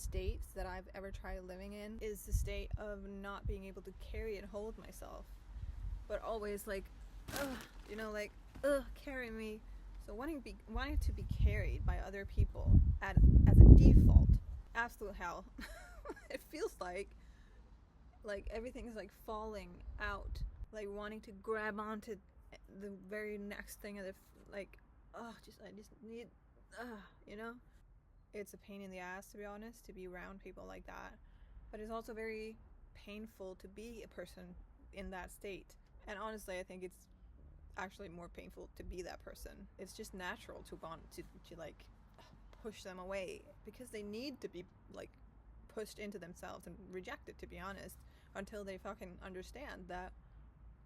states that I've ever tried living in is the state of not being able to carry and hold myself, but always like, carry me. So wanting to be carried by other people as a default, absolute hell. It feels like everything is like falling out, like wanting to grab onto the very next thing, and I just need, It's a pain in the ass, to be honest, to be around people like that, but it's also very painful to be a person in that state. And honestly, I think it's actually more painful to be that person. It's just natural to want to like push them away, because they need to be like pushed into themselves and rejected, to be honest, until they fucking understand that,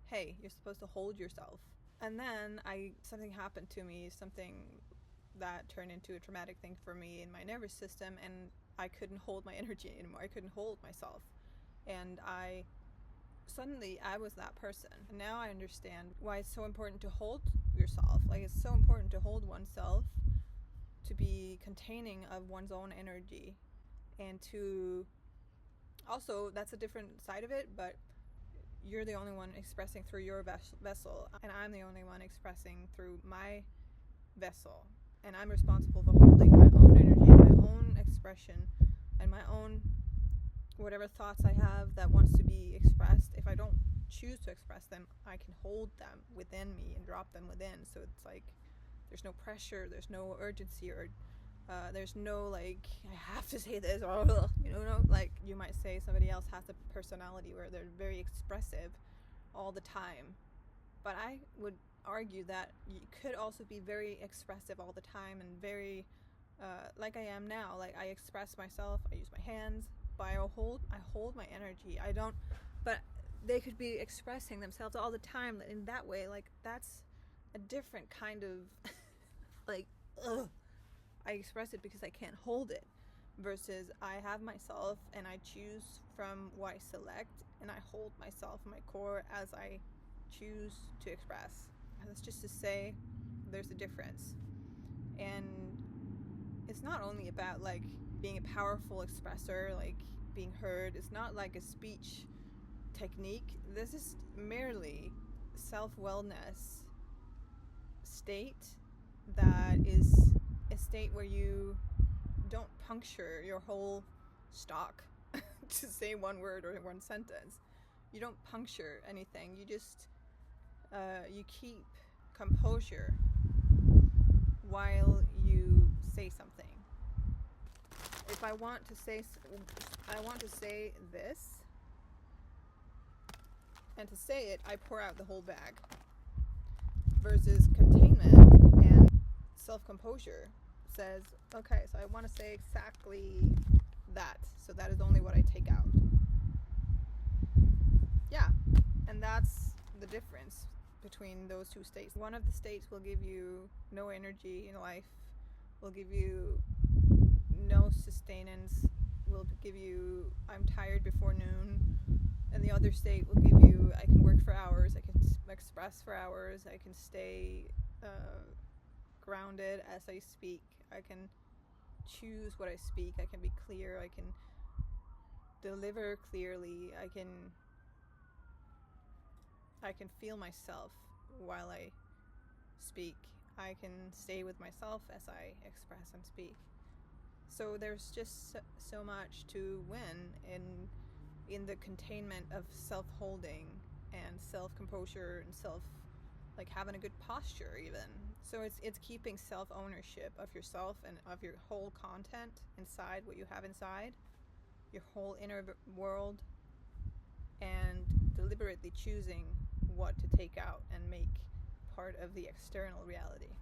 hey, you're supposed to hold yourself. And then something happened to me, something that turned into a traumatic thing for me in my nervous system, and I couldn't hold my energy anymore. I couldn't hold myself, and suddenly I was that person. And now I understand why it's so important to hold yourself. Like, it's so important to hold oneself, to be containing of one's own energy, and to also, that's a different side of it, but you're the only one expressing through your vessel, and I'm the only one expressing through my vessel, and I'm responsible for holding my own energy, my own expression, and my own whatever thoughts I have that wants to be expressed. If I don't choose to express them, I can hold them within me and drop them within. So it's like there's no pressure, there's no urgency, or there's no like, I have to say this, or like you might say somebody else has a personality where they're very expressive all the time. But I would argue that you could also be very expressive all the time, and very like I am now. Like, I express myself, I use my hands, but I hold my energy. I don't, but they could be expressing themselves all the time in that way. Like, that's a different kind of like, I express it because I can't hold it, versus I have myself and I choose from what I select, and I hold myself, my core, as I choose to express. That's just to say there's a difference. And it's not only about like being a powerful expressor, like being heard. It's not like a speech technique. This is merely self-wellness state that is a state where you don't puncture your whole stock to say one word or one sentence. You don't puncture anything. You just you keep composure while you say something. If I want to say this, and to say it, I pour out the whole bag. Versus containment and self-composure says, okay, so I want to say exactly that, so that is only what I take out. Yeah, and that's the difference between those two states. One of the states will give you no energy in life, will give you no sustenance, will give you, I'm tired before noon. And the other state will give you, I can work for hours, I can express for hours, I can stay grounded as I speak, I can choose what I speak, I can be clear, I can deliver clearly, I can feel myself while I speak, I can stay with myself as I express and speak. So there's just so much to win in the containment of self-holding and self-composure and like having a good posture even. So it's keeping self-ownership of yourself and of your whole content inside, what you have inside, your whole inner world, and deliberately choosing what to take out and make part of the external reality.